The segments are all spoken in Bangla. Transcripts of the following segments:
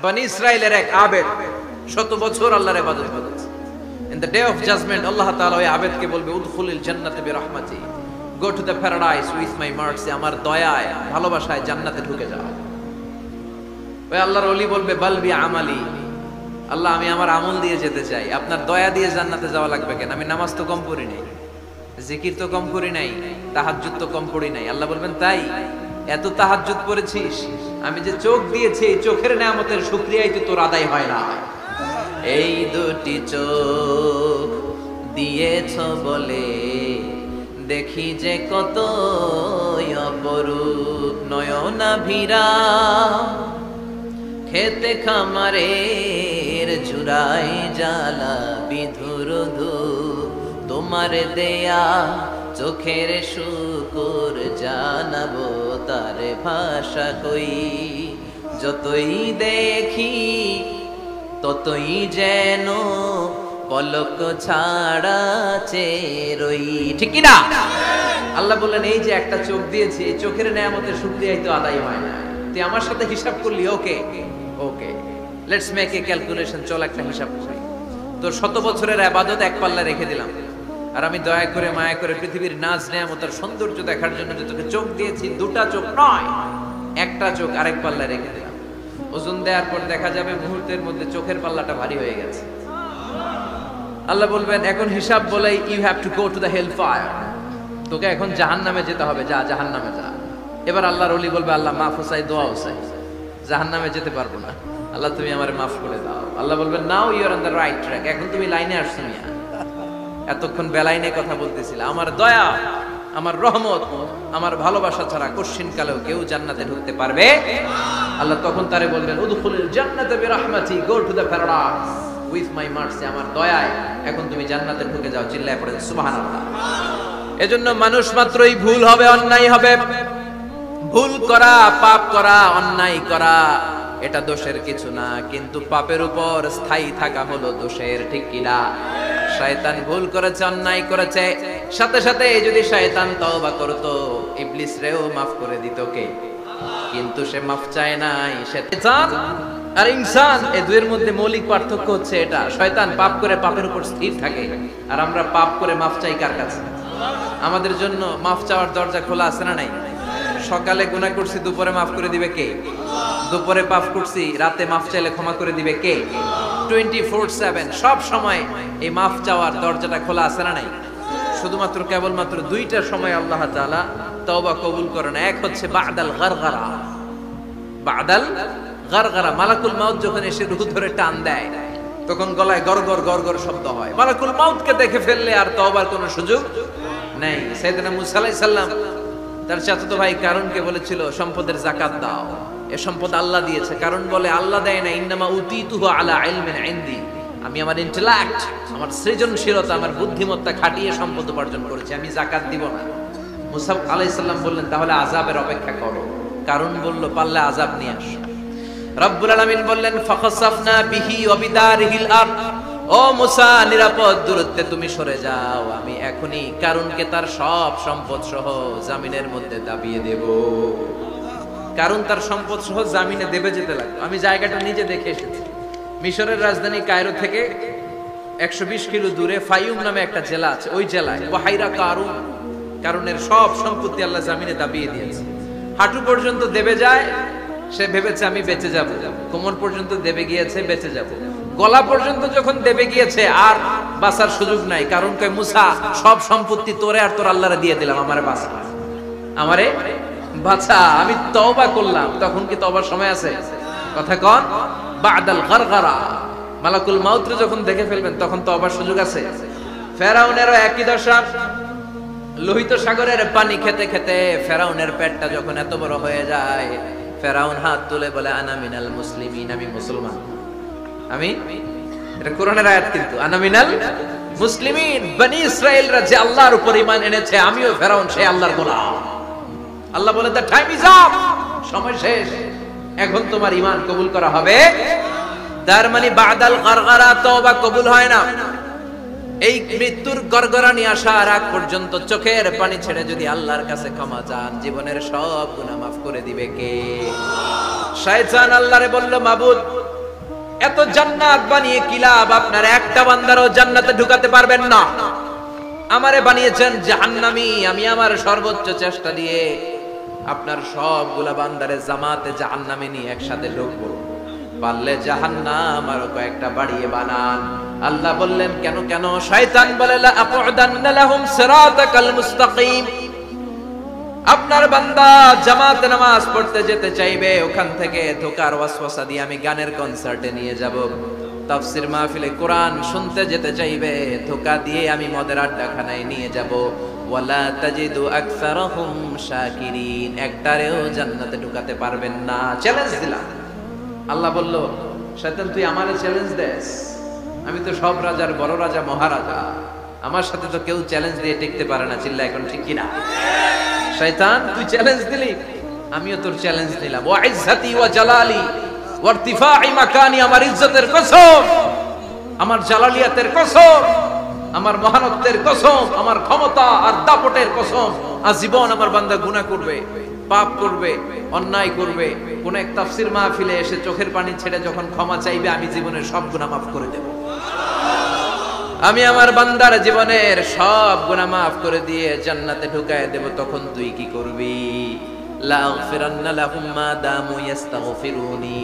বনি ইসরাইলের এক আবেদ শত বছর আল্লাহর ইবাদত করেছে। In the day of judgment, Allah Ta'ala ওই আবেদকে বলবে উদখুলিল জান্নাতে বিরহমাতি, go to the paradise with my mercy, আমার দয়ায় ভালোবাসায় জান্নাতে ঢুকে যাও। ওই আল্লাহর ওলি বলবে বাল বি আমালি, আল্লাহ আমি আমার আমল দিয়ে যেতে চাই, আপনার দয়া দিয়ে জান্নাতে যাওয়া লাগবে কেন? আমি নামাজ তো কম পড়ি নাই, জিকির তো কম করি নাই, তাহাজ্জুদ তো কম পড়ি নাই। আল্লাহ বলবেন তাই? এত তাহাজ্জুদ পড়েছিস, আমি যে চোখ দিয়েছি এই চোখের নেয়ামতের শুকরিয়াই তো তোর আদায় হয় না। এই দুটি চোখ দিয়েছ বলে দেখি যে কত অপরূপ, নয়নাভিরা খেতে খামারের জুড়াই জ্বালা বিধুর ধূপ, তোমার দেয়া চোখের শুকর জানাবো তার ভাষা কই, যতই দেখি ততই যেন পলক ছাড়া চেরই, ঠিক কি না? আল্লাহ বললেন এই যে একটা চোখ দিয়েছি, এই চোখের নেয়ামতের শুকরিয়াই তো আদায় হয় না। তুই আমার সাথে হিসাব করলি, ওকে ওকে, লেটস মেক এ ক্যালকুলেশন, চল একটা হিসাব করি। তোর শত বছরের ইবাদত এক পাল্লা রেখে দিলাম, আর আমি দয়া করে মায়া করে পৃথিবীর নাজ নেয়ামতের সৌন্দর্য দেখার জন্য যে তোকে চোখ দিয়েছি, দুটা চোখ নয় একটা চোখ আরেক পাল্লা রেখে দিলাম। ওজন দেওয়ার পর দেখা যাবে মুহূর্তের মধ্যে চোখের পাল্লাটা ভারী হয়ে গেছে। আল্লাহ বলবেন এখন হিসাব বলে you have to go to the hell fire, তোকে এখন জাহান্নামে যেতে হবে, যা জাহান্নামে যা। এবার আল্লাহর ওলি বলবে আল্লাহ মাফ হোসাই, দোয়া হোসাই, জাহান্নামে যেতে পারবো না, আল্লাহ তুমি আমারে মাফ করে দাও। আল্লাহ বলবেন now you are on the right track, এখন তুমি লাইনে আসছো মিয়া, এতক্ষণ বেলাইনে কথা বলতেছিল। আমার দয়া, আমার রহমত, আমার ভালোবাসা ছাড়া কোশ্চিন কালেও কেউ জান্নাতে ঢুকতে পারবে। আল্লাহ তখন তারে বলবেন উদখুলিল জান্নাতে বিরহমাতি, go to the paradise with my mercy, আমার দয়ায় এখন তুমি জান্নাতে ঢুকে যাও। চিল্লায় পড়েন সুবহানাল্লাহ। এজন্য মানুষ মাত্রই ভুল হবে, অন্যায় হবে। ভুল করা, পাপ করা, অন্যায় করা এটা দোষের কিছু না, কিন্তু পাপের উপর স্থায়ী থাকা হলো দোষের, ঠিক কিনা? শয়তান ভুল করেছে, অন্যায় করেছে, সাথে সাথে যদি শয়তান তওবা করতো ইবলিস রেও মাফ করে দিত কে? কিন্তু সে মাফ চায় নাই। শয়তান আর ইনসান এই দুইয়ের মধ্যে মৌলিক পার্থক্য হচ্ছে এটা, শয়তান পাপ করে পাপের উপর স্থির থাকে, আর আমরা পাপ করে মাফ চাই কার কাছে? আমাদের জন্য মাফ চাওয়ার দরজা খোলা আছে না নাই? সকালে গুনাহ করছি, দুপুরে মাফ করে দিবে কে? দুপুরে পাপ করছি, রাতে মাফ চাইলে ক্ষমা করে দিবে কে? 24/7 সব সময় এই মাফ চাওয়ার দরজাটা খোলা আছে না নাই? শুধুমাত্র কেবলমাত্র দুইটা সময় আল্লাহ তাআলা তওবা কবুল করে না। এক হচ্ছে বাদাল গারগারা, বাদাল গারগারা, মালাকুল মাউত যখন এসে রূহ ধরে টান দেয় তখন গলায় গরগর গরগর শব্দ হয়। মালাকুল মাউতকে দেখে ফেললে আর তওবার কোনো সুযোগ নেই। সাইয়েদনা মুসা আলাইহিস সালাম তার চাচাতো ভাই কারুনকে বলেছিল সম্পদের যাকাত দাও, এ সম্পদ আল্লাহ দিয়েছে। কারণ বলে আল্লাহ দেয় না, ইন্নামা উতিতুহু আলা ইলমিন ইনদি, আমি আমার ইন্টেলেক্ট, আমার সৃজনশীলতা, আমার বুদ্ধিমত্তা খাটিয়ে সম্পদ উপার্জন করেছি, আমি যাকাত দিব না। মুসা আলাইহিস সালাম বললেন তাহলে আযাবের অপেক্ষা করো। কারণ বলল পারলে আযাব নিয়ে আসো। রব্বুল আলামিন বললেন ফাখাসাফনা বিহি ওয়া বিদারিহিল আরদ, ও মুসা নিরাপদ দূরত্বে তুমি সরে যাও, আমি এখনি কারুনকে তার সব সম্পদ সহ জামিনের মধ্যে দাবিয়ে দেব। কারণ তার সম্পদ সহ জামিনে দেবে যেতে লাগলো। আমি জায়গাটা নিজে দেখে এসেছি। মিশরের রাজধানী কায়রো থেকে 120 কিলো দূরে ফাইউম নামে একটা জেলা আছে, ওই জেলায় ওয়াহাইরা কারুন, কারুনের সব সম্পত্তি আল্লাহ জামিনে দাবিয়ে দিয়েছে। হাঁটু পর্যন্ত দেবে যায়, সে ভেবেছে আমি বেঁচে যাব, কোমর পর্যন্ত দেবে গিয়েছে বেঁচে যাব, গলা পর্যন্ত যখন দেবে গিয়েছে আর বাঁচার সুযোগ নাই। কারণ কয় মুসা সব সম্পত্তি তোরে আর তোর আল্লাহরে দিয়ে দিলাম, আমারে বাঁচা, আমারে বাঁচা, আমি তওবা করলাম। তখন কি তওবার সময় আছে? কথা কন। বাদাল গারগারা, মালাকুল মাউত যখন দেখে ফেলবেন তখন তওবার সুযোগ আছে। ফেরাউনেরও একই দশা। লোহিত সাগরের পানি খেতে খেতে ফেরাউনের পেটটা যখন এত বড় হয়ে যায়, ফেরাউন হাত তুলে বলে আনা মিনাল মুসলিমিন, আমি মুসলমান। আমি, এটা কোরআনের আয়াত কিন্তু, আনা মিনাল মুসলিমিন, বনি ইসরাইলরা যে আল্লাহর উপর ঈমান এনেছে, আমিও ফেরাউন সেই আল্লাহর গোলাম। আল্লাহ বলে দ্য টাইম ইজ আপ, সময় শেষ, এখন তোমার ঈমান কবুল করা হবে। তার মানে বাদাল গারগারা তওবা কবুল হয় না। এই মৃত্যুর গড়গড়ানি আসার আগ পর্যন্ত চোখের পানি ছেড়ে যদি আল্লাহর কাছে ক্ষমা চান, জীবনের সব গুনাহ মাফ করে দিবে কে? শয়তান আল্লাহরে বলল মাবুদ এত জান্নাত বানিয়ে কি লাভ? আপনার একটা বান্দারও জান্নাতে ঢুকাতে পারবেন না। আমারে বানিয়েছেন জাহান্নামী, আমি আমার সর্বোচ্চ চেষ্টা দিয়ে আপনার সবগুলা বান্দারে জামাতে জাহান্নামে নিয়ে একসাথে ঢুকবো। পারলে জাহান্নাম আরো কয়েকটা বাড়িয়ে বানান। আল্লাহ বললেন কেন কেন? শয়তান বলে লা আকুদান্না লাহুম সিরাতাকাল মুস্তাকিম। আপনার বান্দা জামাতে নামাজ পড়তে যেতে চাইবে, ওখান থেকে ধোকার ওয়াসওয়াসা দিয়ে আমি গানের কনসার্টে নিয়ে যাব। তাফসীর মাহফিলে কোরআন শুনতে যেতে চাইবে, ধোকা দিয়ে আমি মদের আড্ডাখানায় নিয়ে যাব। ওয়ালা তাজিদু আকসারাহুম শাকিরিন। একটারেও জান্নাতে ঢুকাতে পারবেন না। চ্যালেঞ্জ দিলাম। আল্লাহ বলল, শয়তান তুই আমারে চ্যালেঞ্জ দেস? আমি তো সব রাজার বড় রাজা, মহারাজা। আমার সাথে তো কেউ চ্যালেঞ্জ দিয়ে টিকতে পারে না। চিল্লা এখন ঠিক কিনা? শয়তান তুই চ্যালেঞ্জ দিলি, আমিও তোর চ্যালেঞ্জ দিলাম। ওয়া ইজ্জতি ওয়া জালালি ওয়া ইরতিফাই মাকানি, আমার ইজ্জতের কসম, আমার জালালিয়াতের কসম, আমার মহানত্বের কসম, আমার ক্ষমতা আর দাপটের কসম, আজীবন আমার বান্দা গুনাহ করবে, পাপ করবে, অন্যায় করবে। কোন এক তাফসীর মাহফিলে এসে চোখের পানি ছেড়ে যখন ক্ষমা চাইবে, আমি জীবনের সব গুনাহ মাফ করে দেব। আমি আমার বান্দার জীবনের সব গুনাহ মাফ করে দিয়ে জান্নাতে ঢুকায় দেব। তখন তুই কি করবি? লা আগফিরান্না লাহুম মা দামু ইস্তাগফিরুনি।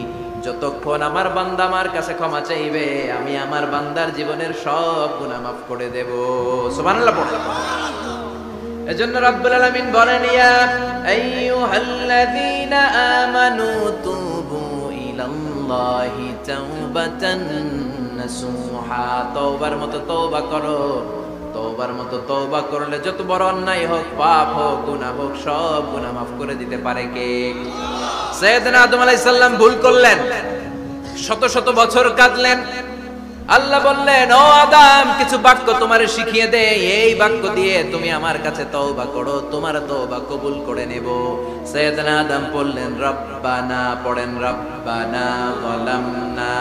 যতক্ষণ আমার বান্দা আমার কাছে ক্ষমা চাইবে, আমি আমার বান্দার জীবনের সব গুনাহ মাফ করে দেব। সুবহানাল্লাহ পড়ো। এজন্য রাব্বুল আলামিন বলেন, ইয়া আইয়ুহাল্লাযীনা আমানু তুবু ইলাল্লাহি তাওবাতান নাসুহা। তওবার মতো তওবা করো। তওবার মতো তওবা করলে যত বড় অন্যায় হোক, পাপ হোক, গুনাহ হোক, সব গুনাহ মাফ করে দিতে পারে কে? সাইয়েদনা আদম আলাইহিস সালাম ভুল করলেন, শত শত বছর কাঁদলেন। আল্লাহ বললেন, ও আদম, কিছু বাক্য তোমারে শিখিয়ে দে, এই বাক্য দিয়ে তুমি আমার কাছে তওবা করো, তোমার তওবা কবুল করে নেব। সাইয়েদনা আদম বললেন, রব্বানা, পড়েন, রব্বানা যালামনা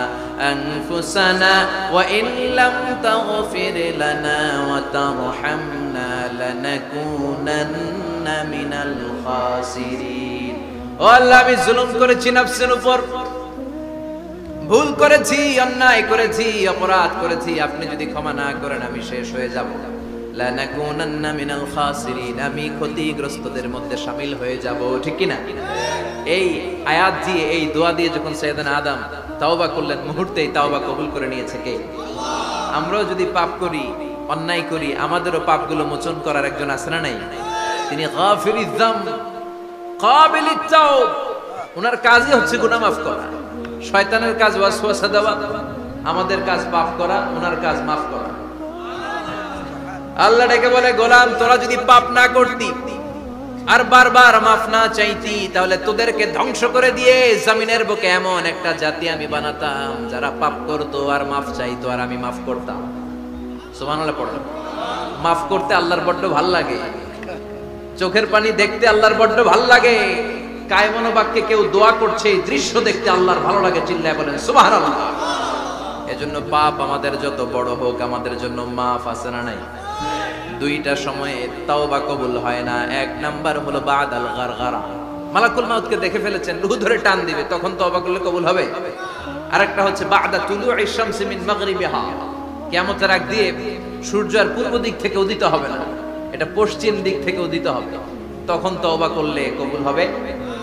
আনফুসানা ওয়া ইন লাম তাগফির লানা ওয়া তারহামনা লানাকুনান্না মিনাল খাসিরিন। ও আল্লাহ, আমি জুলুম করেছি নফসের উপর, ভুল করেছি, অন্যায় করেছি, অপরাধ করেছি। আপনি যদি ক্ষমা না করেন আমি শেষ হয়ে যাব। লানাকুনান্না মিনাল খাসিরিন, আমি ক্ষতিগ্রস্তদের মধ্যে শামিল হয়ে যাব। ঠিক কি না? এই আয়াত দিয়ে, এই দোয়া দিয়ে যখন সাইয়েদনা আদম তাওবা করলেন, মুহূর্তেই তাওবা কবুল করে নিয়েছে কে? আমরাও যদি পাপ করি, অন্যায় করি, আমাদেরও পাপগুলো মোচন করার একজন আছে না নাই? তিনি গাফিরিয যামব কাবিলিত তাওব। ওনার কাজই হচ্ছে গুনাহ মাফ করা। শয়তানের কাজ ওয়াসওয়াসা দেওয়া, আমাদের কাজ পাপ করা, ওনার কাজ মাফ করা। আল্লাহ ডেকে বলে, গোলাম, তোরা যদি পাপ না করতি আর বারবার মাফ না চাইতি, তাহলে তোদেরকে ধ্বংস করে দিয়ে জমিনের বুকে এমন একটা জাতি আমি বানাতাম যারা পাপ করতো আর মাফ চাইতো, আর আমি মাফ করতাম। সুবহানাল্লাহ পড়ো। মাফ করতে আল্লাহর বড্ড ভাল লাগে, চোখের পানি দেখতে আল্লাহর বড্ড ভাল লাগে। কায়মনো বাক্যে কেউ দোয়া করছে, এই দৃশ্য দেখতে আল্লাহর ভালো লাগে। চিল্লায় বলেন সুবহানাল্লাহ। এজন্য পাপ আমাদের যত বড় হোক, আমাদের জন্য মাফ আছে না নাই? দুইটা সময়ে তাওবা কবুল হয় না। এক নাম্বার হলো বাদাল গারগারা, মালাকুল মাউতকে দেখে ফেলেছেন, রূহ ধরে টান দিবে, তখন তাওবা করলে কবুল হবে। আরেকটা হচ্ছে বাদা তুলুইশ শামসি মিন মাগরিবিহা, কিয়ামতের আগ দিয়ে সূর্য আর পূর্ব দিক থেকে উদিত হবে না, এটা পশ্চিম দিক থেকে উদিত হবে। তখন তওবা করলে কবুল হবে।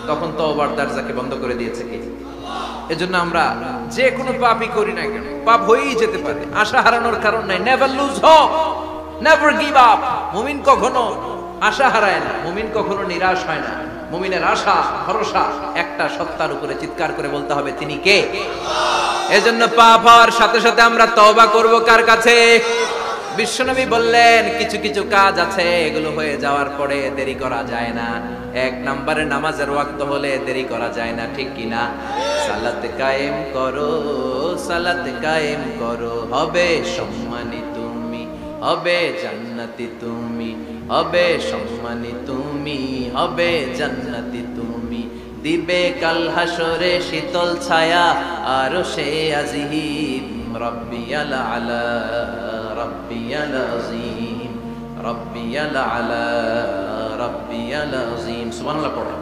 তখন তওবার দরজাকে বন্ধ করে দিয়েছে কে? এজন্য আমরা যে কোনো পাপই করি না কেন, পাপ হয়েই যেতে পারে, আশা হারানোর কারণ নাই। Never lose hope, never give up. মুমিন কখনো আশা হারায় না, মুমিন কখনো নিরাশ হয় না। মুমিনের আশা ভরসা একটা সত্তার উপরে। চিৎকার করে বলতে হবে, তিনি কে? এজন্য পাপ হওয়ার সাথে সাথে আমরা তওবা করব কার কাছে? বিশ্বনবী বললেন, কিছু কিছু কাজ আছে, এগুলো হয়ে যাওয়ার পরে দেরি করা যায় না। এক নম্বরে নামাজের ওয়াক্ত হলে দেরি করা যায় না। ঠিক কিনা? সালাত কায়েম করো, সালাত কায়েম করো, হবে সম্মানী তুমি, হবে জান্নাতি তুমি, হবে সম্মানী তুমি, হবে জান্নাতি তুমি। দিবে কাল হাসরে শীতল ছায়া আরশে আজিম, রব্বিয়াল আলা, রব্বিয়াল আযীম, রব্বিয়াল আলা, রব্বিয়াল আযীম। সুবহানাল্লাহ পড়ো।